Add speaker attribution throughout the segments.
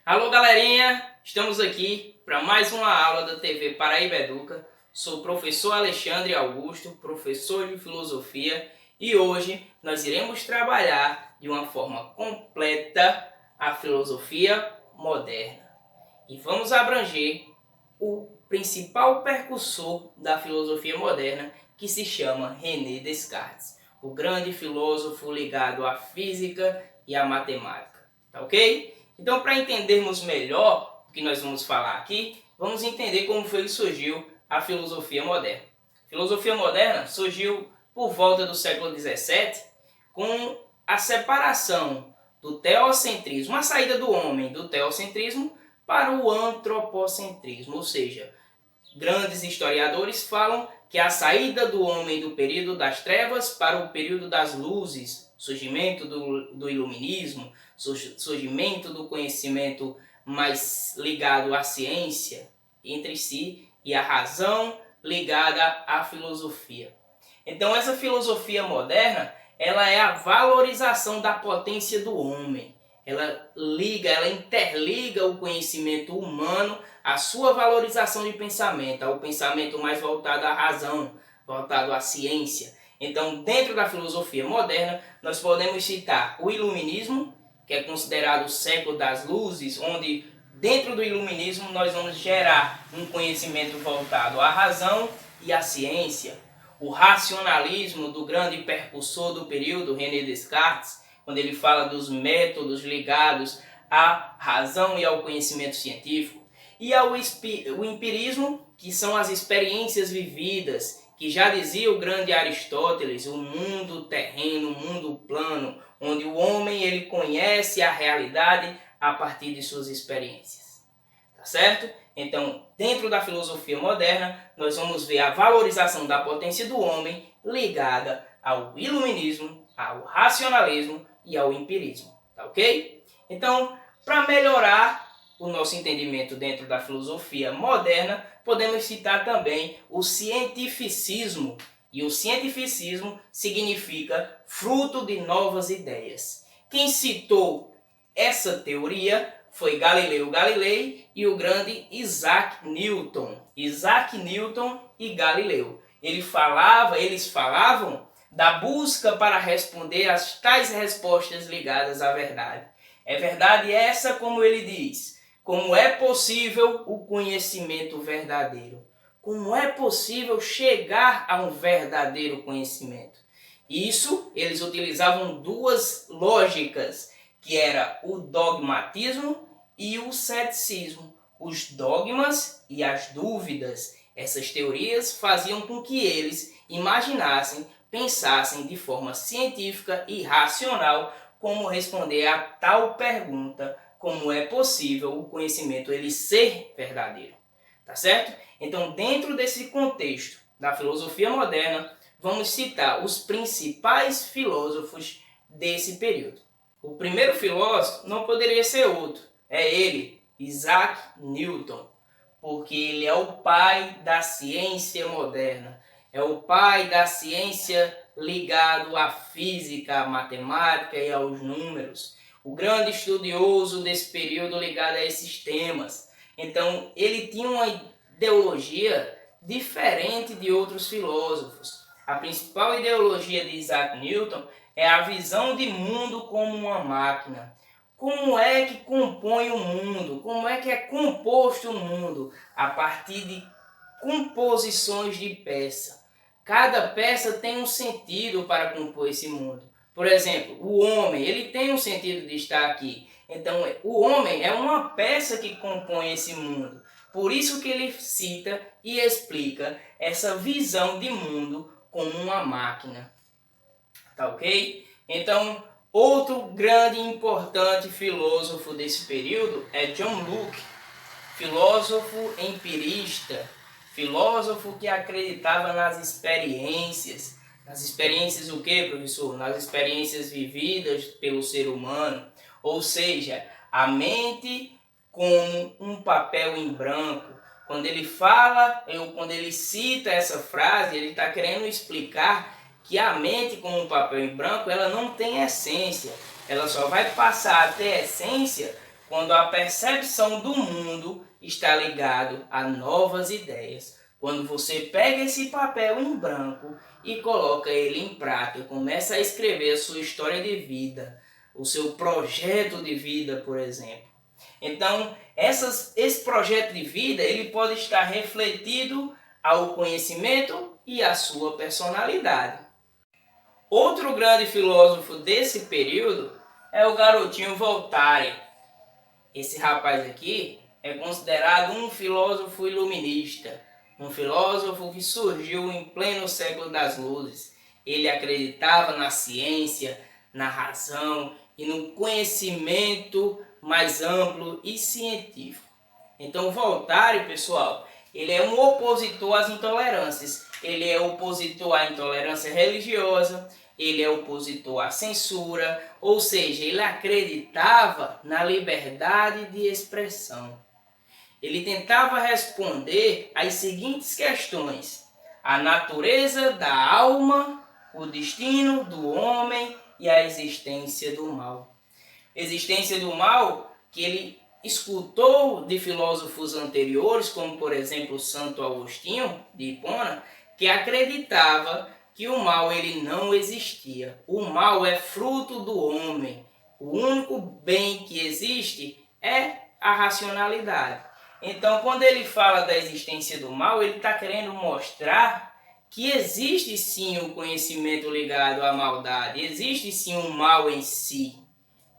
Speaker 1: Alô galerinha, estamos aqui para mais uma aula da TV Paraíba Educa. Sou o professor Alexandre Augusto, professor de filosofia, e hoje nós iremos trabalhar de uma forma completa a filosofia moderna. E vamos abranger o principal percussor da filosofia moderna, que se chama René Descartes, o grande filósofo ligado à física e à matemática. Tá ok? Então, para entendermos melhor o que nós vamos falar aqui, vamos entender como foi que surgiu a filosofia moderna. A filosofia moderna surgiu por volta do século XVII com a separação do teocentrismo, a saída do homem do teocentrismo para o antropocentrismo, ou seja, grandes historiadores falam que a saída do homem do período das trevas para o período das luzes, surgimento do iluminismo, surgimento do conhecimento mais ligado à ciência entre si e a razão ligada à filosofia. Então essa filosofia moderna, ela é a valorização da potência do homem. Ela interliga o conhecimento humano à sua valorização de pensamento, ao pensamento mais voltado à razão, voltado à ciência. Então, dentro da filosofia moderna, nós podemos citar o iluminismo, que é considerado o século das luzes, onde dentro do iluminismo nós vamos gerar um conhecimento voltado à razão e à ciência. O racionalismo do grande percussor do período, René Descartes, quando ele fala dos métodos ligados à razão e ao conhecimento científico. E o empirismo, que são as experiências vividas, que já dizia o grande Aristóteles, o mundo terreno, o mundo plano, onde o homem ele conhece a realidade a partir de suas experiências. Tá certo? Então, dentro da filosofia moderna, nós vamos ver a valorização da potência do homem ligada ao iluminismo, ao racionalismo e ao empirismo. Tá ok? Então, para melhorar o nosso entendimento dentro da filosofia moderna, podemos citar também o cientificismo. E o cientificismo significa fruto de novas ideias. Quem citou essa teoria foi Galileu Galilei e o grande Isaac Newton. Isaac Newton e Galileu. Eles falavam da busca para responder às tais respostas ligadas à verdade. É verdade essa, como ele diz, como é possível o conhecimento verdadeiro? Como é possível chegar a um verdadeiro conhecimento? Isso, eles utilizavam duas lógicas, que era o dogmatismo e o ceticismo. Os dogmas e as dúvidas. Essas teorias faziam com que eles imaginassem, pensassem de forma científica e racional como responder a tal pergunta, como é possível o conhecimento ele ser verdadeiro. Tá certo? Então, dentro desse contexto da filosofia moderna, vamos citar os principais filósofos desse período. O primeiro filósofo não poderia ser outro, é ele, Isaac Newton, porque ele é o pai da ciência moderna, é o pai da ciência ligado à física, à matemática e aos números, o grande estudioso desse período ligado a esses temas. Então, ele tinha uma ideologia diferente de outros filósofos. A principal ideologia de Isaac Newton é a visão de mundo como uma máquina. Como é que compõe o mundo? Como é que é composto o mundo? A partir de composições de peça. Cada peça tem um sentido para compor esse mundo. Por exemplo, o homem, ele tem um sentido de estar aqui. Então, o homem é uma peça que compõe esse mundo. Por isso que ele cita e explica essa visão de mundo como uma máquina. Tá ok? Então, outro grande e importante filósofo desse período é John Locke, filósofo empirista, filósofo que acreditava nas experiências. Nas experiências o quê, professor? Nas experiências vividas pelo ser humano. Ou seja, a mente como um papel em branco. Quando ele fala, quando ele cita essa frase, ele está querendo explicar que a mente como um papel em branco, ela não tem essência. Ela só vai passar a ter essência quando a percepção do mundo está ligado a novas ideias. Quando você pega esse papel em branco e coloca ele em prática, começa a escrever a sua história de vida, o seu projeto de vida, por exemplo. Então, esse projeto de vida ele pode estar refletido ao conhecimento e à sua personalidade. Outro grande filósofo desse período é o garotinho Voltaire. Esse rapaz aqui é considerado um filósofo iluminista, um filósofo que surgiu em pleno século das luzes. Ele acreditava na ciência, na razão e no conhecimento mais amplo e científico. Então Voltaire, pessoal, ele é um opositor às intolerâncias. Ele é opositor à intolerância religiosa, ele é opositor à censura, ou seja, ele acreditava na liberdade de expressão. Ele tentava responder às seguintes questões: a natureza da alma, o destino do homem e a existência do mal. Existência do mal que ele escutou de filósofos anteriores, como por exemplo Santo Agostinho de Hipona, que acreditava que o mal ele não existia. O mal é fruto do homem. O único bem que existe é a racionalidade. Então, quando ele fala da existência do mal, ele está querendo mostrar que existe sim o conhecimento ligado à maldade, existe sim um mal em si.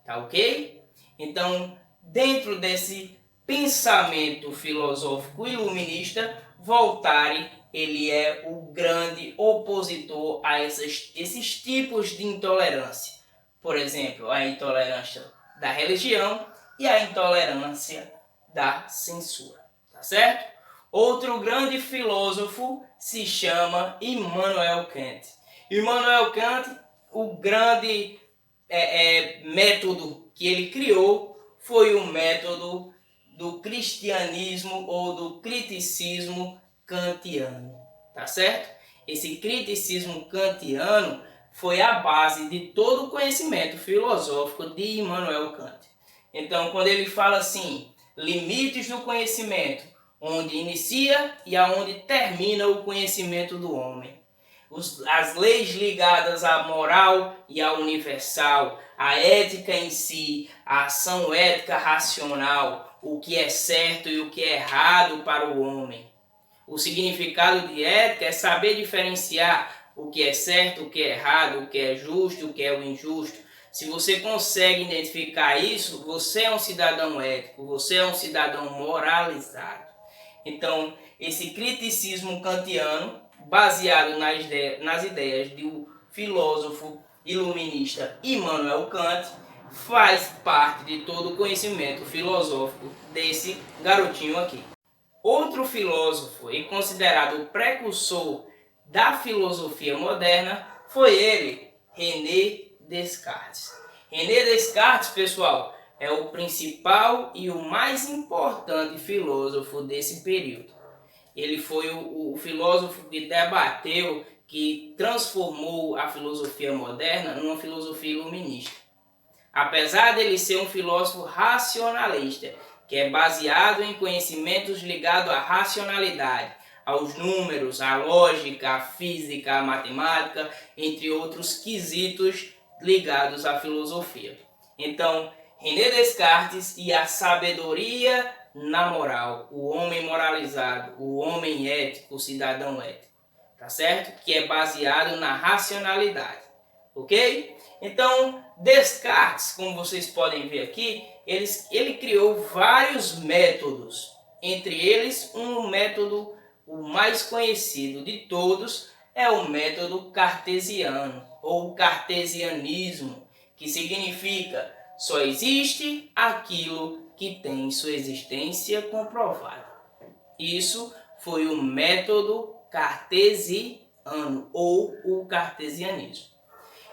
Speaker 1: Tá ok? Então, dentro desse pensamento filosófico iluminista, Voltaire ele é o grande opositor a esses tipos de intolerância. Por exemplo, a intolerância da religião e a intolerância da censura. Tá certo? Outro grande filósofo se chama Immanuel Kant. Immanuel Kant, o grande método que ele criou foi o método do cristianismo ou do criticismo kantiano, tá certo? Esse criticismo kantiano foi a base de todo o conhecimento filosófico de Immanuel Kant. Então, quando ele fala assim, limites do conhecimento, onde inicia e aonde termina o conhecimento do homem. As leis ligadas à moral e ao universal, a ética em si, a ação ética racional, o que é certo e o que é errado para o homem. O significado de ética é saber diferenciar o que é certo, o que é errado, o que é justo, o que é o injusto. Se você consegue identificar isso, você é um cidadão ético, você é um cidadão moralizado. Então, esse criticismo kantiano, baseado nas ideias do filósofo iluminista Immanuel Kant, faz parte de todo o conhecimento filosófico desse garotinho aqui. Outro filósofo e considerado o precursor da filosofia moderna foi ele, René Descartes. René Descartes, pessoal, é o principal e o mais importante filósofo desse período. Ele foi o filósofo que debateu, que transformou a filosofia moderna numa filosofia iluminista. Apesar dele ser um filósofo racionalista, que é baseado em conhecimentos ligados à racionalidade, aos números, à lógica, à física, à matemática, entre outros quesitos ligados à filosofia. Então, René Descartes e a sabedoria na moral, o homem moralizado, o homem ético, o cidadão ético, tá certo? Que é baseado na racionalidade, ok? Então, Descartes, como vocês podem ver aqui, ele criou vários métodos, entre eles um método, o mais conhecido de todos, é o método cartesiano, ou cartesianismo, que significa só existe aquilo que tem sua existência comprovada. Isso foi o método cartesiano, ou o cartesianismo.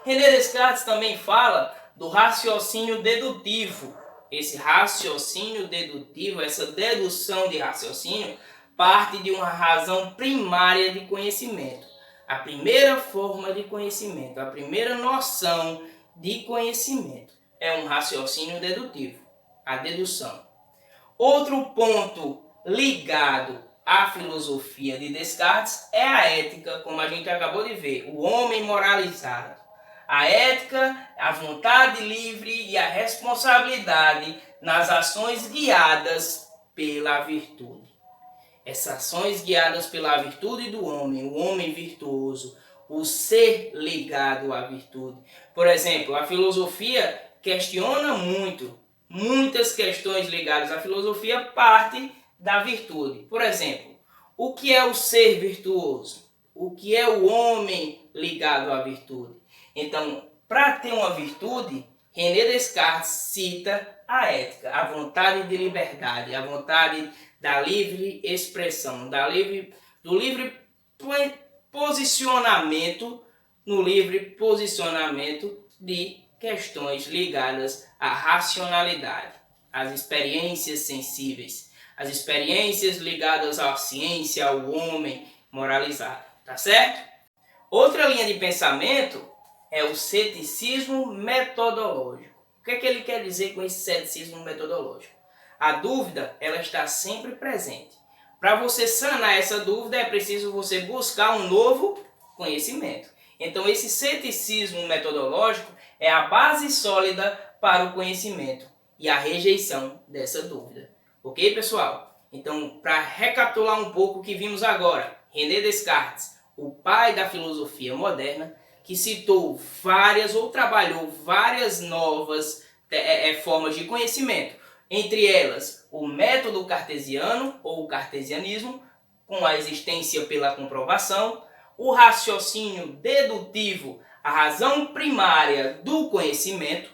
Speaker 1: René Descartes também fala do raciocínio dedutivo. Esse raciocínio dedutivo, essa dedução de raciocínio, parte de uma razão primária de conhecimento. A primeira forma de conhecimento, a primeira noção de conhecimento é um raciocínio dedutivo. a dedução. Outro ponto ligado à filosofia de Descartes é a ética, como a gente acabou de ver, o homem moralizado. A ética, a vontade livre e a responsabilidade nas ações guiadas pela virtude. Essas ações guiadas pela virtude do homem, o homem virtuoso, o ser ligado à virtude. Por exemplo, a filosofia questiona muitas questões ligadas à filosofia partem da virtude. Por exemplo, o que é o ser virtuoso? O que é o homem ligado à virtude? Então, para ter uma virtude, René Descartes cita a ética, a vontade de liberdade, a vontade da livre expressão, do livre posicionamento, no livre posicionamento de questões ligadas à racionalidade, às experiências sensíveis, às experiências ligadas à ciência, ao homem moralizado, tá certo? Outra linha de pensamento é o ceticismo metodológico. O que é que ele quer dizer com esse ceticismo metodológico? A dúvida, ela está sempre presente. Para você sanar essa dúvida, é preciso você buscar um novo conhecimento. Então, esse ceticismo metodológico é a base sólida para o conhecimento e a rejeição dessa dúvida. Ok, pessoal? Então, para recapitular um pouco o que vimos agora, René Descartes, o pai da filosofia moderna, que citou várias ou trabalhou várias novas formas de conhecimento, entre elas o método cartesiano ou o cartesianismo, com a existência pela comprovação, o raciocínio dedutivo, a razão primária do conhecimento,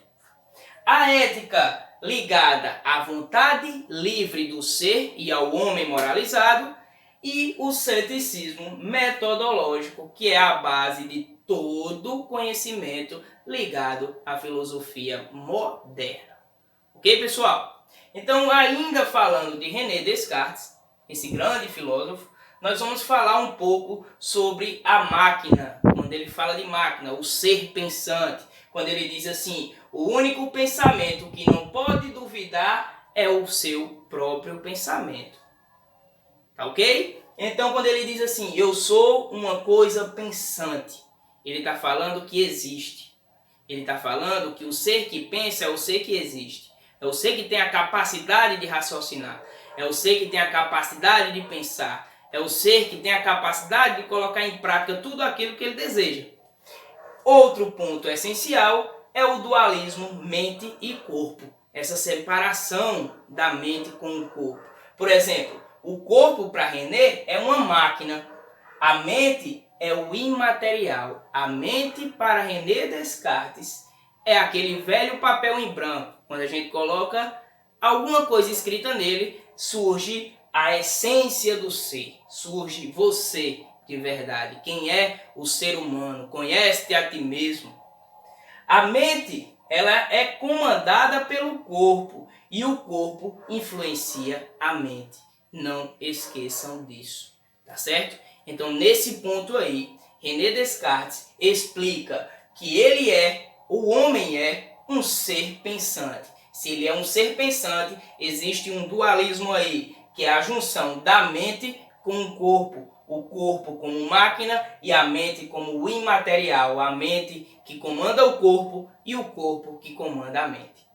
Speaker 1: a ética ligada à vontade livre do ser e ao homem moralizado, e o ceticismo metodológico, que é a base de todo conhecimento ligado à filosofia moderna. Ok, pessoal? Então, ainda falando de René Descartes, esse grande filósofo, nós vamos falar um pouco sobre a máquina. Quando ele fala de máquina, o ser pensante, quando ele diz assim, o único pensamento que não pode duvidar é o seu próprio pensamento. Tá ok? Então, quando ele diz assim, eu sou uma coisa pensante, ele está falando que existe. Ele está falando que o ser que pensa é o ser que existe. É o ser que tem a capacidade de raciocinar. É o ser que tem a capacidade de pensar. É o ser que tem a capacidade de colocar em prática tudo aquilo que ele deseja. Outro ponto essencial é o dualismo mente e corpo. Essa separação da mente com o corpo. Por exemplo, o corpo para René é uma máquina. A mente é o imaterial. A mente para René Descartes é aquele velho papel em branco. Quando a gente coloca alguma coisa escrita nele, surge a essência do ser. Surge você de verdade. Quem é o ser humano? Conhece-te a ti mesmo. A mente, ela é comandada pelo corpo e o corpo influencia a mente. Não esqueçam disso, tá certo? Então, nesse ponto aí, René Descartes explica que o homem é um ser pensante. Se ele é um ser pensante, existe um dualismo aí, que é a junção da mente com o corpo como máquina e a mente como o imaterial, a mente que comanda o corpo e o corpo que comanda a mente.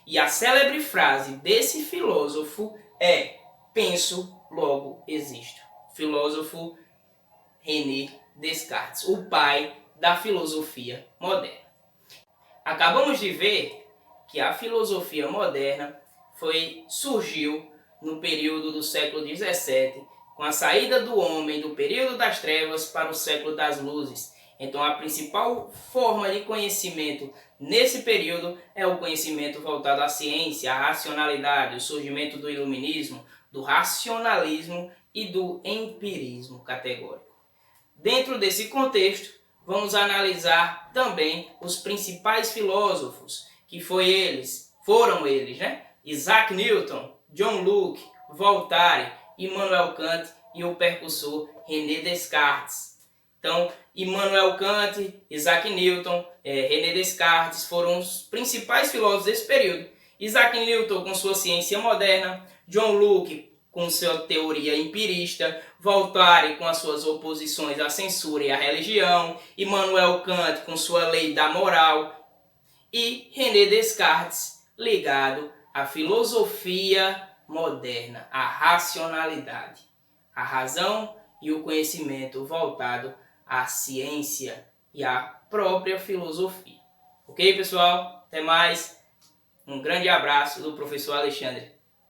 Speaker 1: E a célebre frase desse filósofo é: penso, logo existo. Filósofo René Descartes, o pai da filosofia moderna. Acabamos de ver que a filosofia moderna surgiu no período do século XVII, com a saída do homem do período das trevas para o século das luzes. Então, a principal forma de conhecimento nesse período é o conhecimento voltado à ciência, à racionalidade, o surgimento do iluminismo, do racionalismo e do empirismo categórico. Dentro desse contexto, vamos analisar também os principais filósofos, que foram eles, né? Isaac Newton, John Locke, Voltaire, Immanuel Kant e o percussor René Descartes. Então, Immanuel Kant, Isaac Newton, René Descartes foram os principais filósofos desse período. Isaac Newton com sua ciência moderna, John Locke com sua teoria empirista, Voltaire com as suas oposições à censura e à religião, Immanuel Kant com sua lei da moral e René Descartes ligado à filosofia moderna, à racionalidade, a razão e o conhecimento voltado à ciência e à própria filosofia. Ok, pessoal? Até mais. Um grande abraço do professor Alexandre.